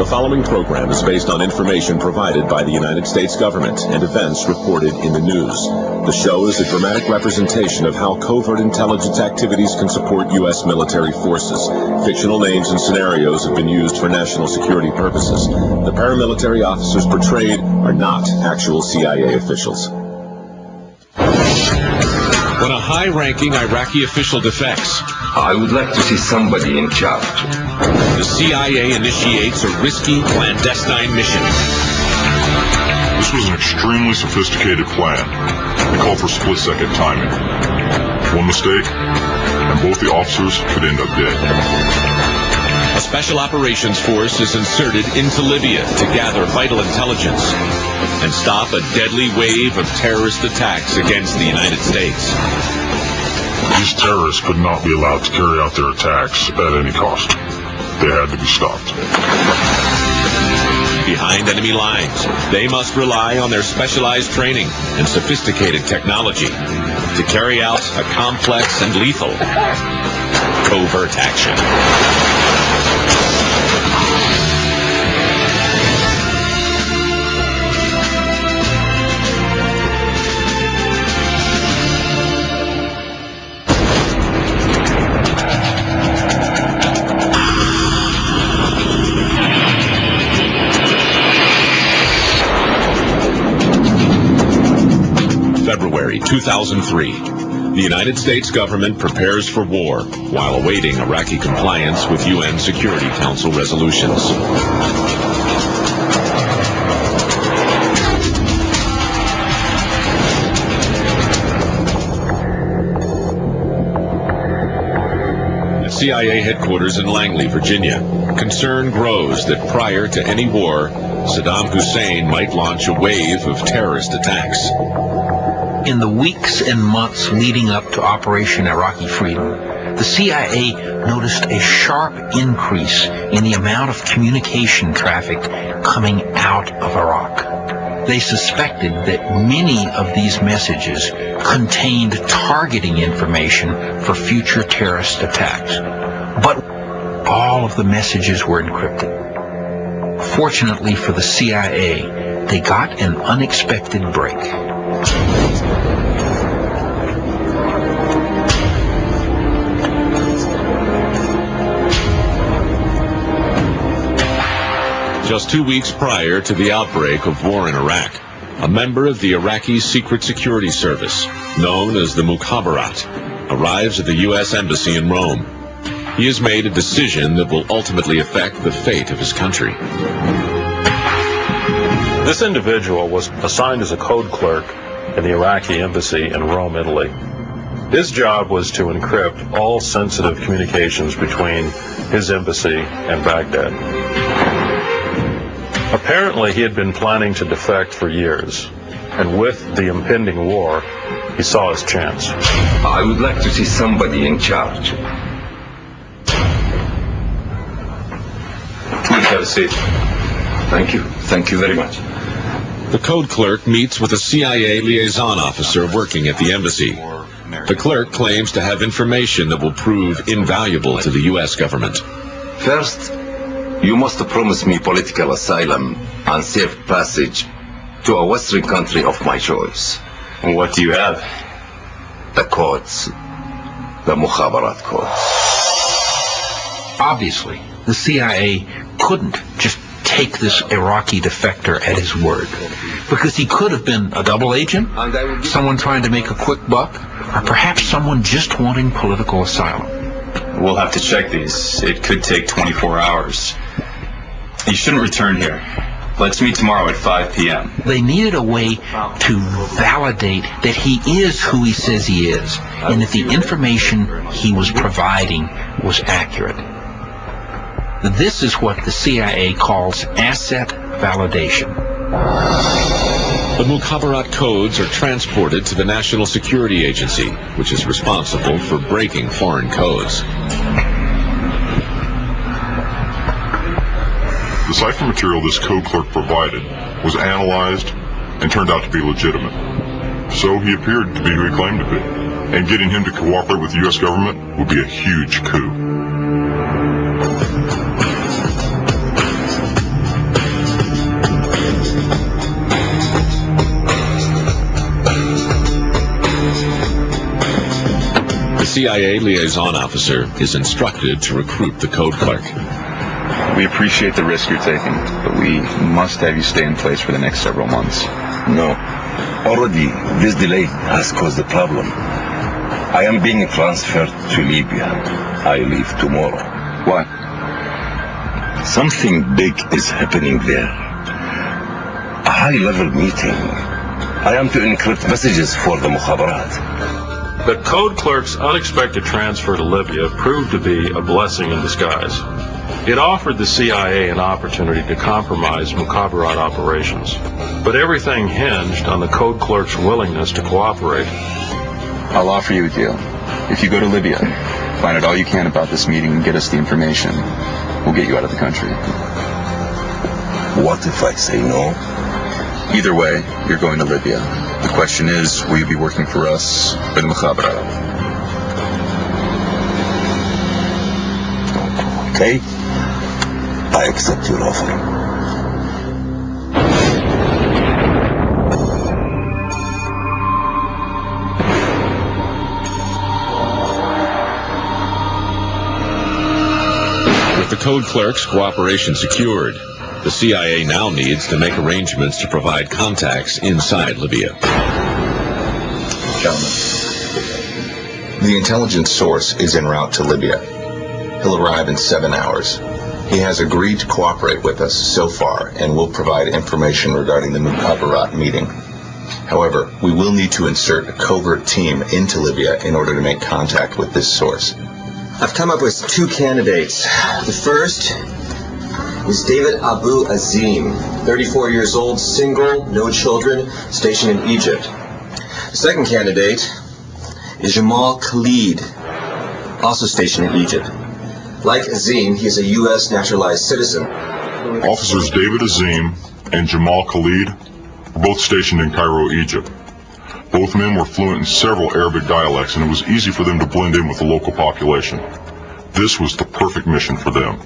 following program is based on information provided by the United States government and events reported in the news. The show is a dramatic representation of how covert intelligence activities can support U.S. military forces. Fictional names and scenarios have been used for national security purposes. The paramilitary officers portrayed are not actual CIA officials. When a high-ranking Iraqi official defects, I would like to see somebody in charge. The CIA initiates a risky, clandestine mission. This was an extremely sophisticated plan. It called for split-second timing. One mistake, and both the officers could end up dead. A special operations force is inserted into Libya to gather vital intelligence and stop a deadly wave of terrorist attacks against the United States. These terrorists could not be allowed to carry out their attacks at any cost. They had to be stopped. Behind enemy lines, they must rely on their specialized training and sophisticated technology to carry out a complex and lethal covert action. February 2003. The United States government prepares for war while awaiting Iraqi compliance with UN Security Council resolutions. At CIA headquarters in Langley, Virginia, concern grows that prior to any war, Saddam Hussein might launch a wave of terrorist attacks. In the weeks and months leading up to Operation Iraqi Freedom, the CIA noticed a sharp increase in the amount of communication traffic coming out of Iraq. They suspected that many of these messages contained targeting information for future terrorist attacks. But all of the messages were encrypted. Fortunately for the CIA, they got an unexpected break. Just 2 weeks prior to the outbreak of war in Iraq, a member of the Iraqi Secret Security Service, known as the Mukhabarat, arrives at the U.S. Embassy in Rome. He has made a decision that will ultimately affect the fate of his country. This individual was assigned as a code clerk in the Iraqi embassy in Rome, Italy. His job was to encrypt all sensitive communications between his embassy and Baghdad. Apparently, he had been planning to defect for years, and with the impending war, he saw his chance. I would like to see somebody in charge. Please have a seat. Thank you. Thank you very much. The code clerk meets with a CIA liaison officer working at the embassy. The clerk claims to have information that will prove invaluable to the U.S. government. First, you must promise me political asylum and safe passage to a Western country of my choice. And what do you have? The codes. The Mukhabarat codes. Obviously, the CIA couldn't just take this Iraqi defector at his word, because he could have been a double agent, someone trying to make a quick buck, or perhaps someone just wanting political asylum. We'll have to check these. It could take 24 hours. You shouldn't return here. Let's meet tomorrow at 5 p.m. They needed a way to validate that he is who he says he is, and that the information he was providing was accurate. This is what the CIA calls asset validation. The Mukhabarat codes are transported to the National Security Agency, which is responsible for breaking foreign codes. The cipher material this code clerk provided was analyzed and turned out to be legitimate. So he appeared to be who he claimed to be. And getting him to cooperate with the U.S. government would be a huge coup. CIA liaison officer is instructed to recruit the code clerk. We appreciate the risk you're taking, but we must have you stay in place for the next several months. No. Already, this delay has caused a problem. I am being transferred to Libya. I leave tomorrow. Why? Something big is happening there. A high-level meeting. I am to encrypt messages for the Mukhabarat. The code clerk's unexpected transfer to Libya proved to be a blessing in disguise. It offered the CIA an opportunity to compromise Mukhabarat operations, but everything hinged on the code clerk's willingness to cooperate. I'll offer you a deal. If you go to Libya, find out all you can about this meeting and get us the information, we'll get you out of the country. What if I say no? Either way, you're going to Libya. The question is, will you be working for us or the Mukhabarat? Okay. I accept your offer. With the code clerk's cooperation secured, the CIA now needs to make arrangements to provide contacts inside Libya. Gentlemen, the intelligence source is en route to Libya. He'll arrive in 7 hours. He has agreed to cooperate with us so far and will provide information regarding the Mukhabarat meeting. However, we will need to insert a covert team into Libya in order to make contact with this source. I've come up with 2 candidates. The first is David Abu Azim, 34 years old, single, no children, stationed in Egypt. The second candidate is Jamal Khalid, also stationed in Egypt. Like Azim, he is a U.S. naturalized citizen. Officers David Azim and Jamal Khalid were both stationed in Cairo, Egypt. Both men were fluent in several Arabic dialects, and it was easy for them to blend in with the local population. This was the perfect mission for them.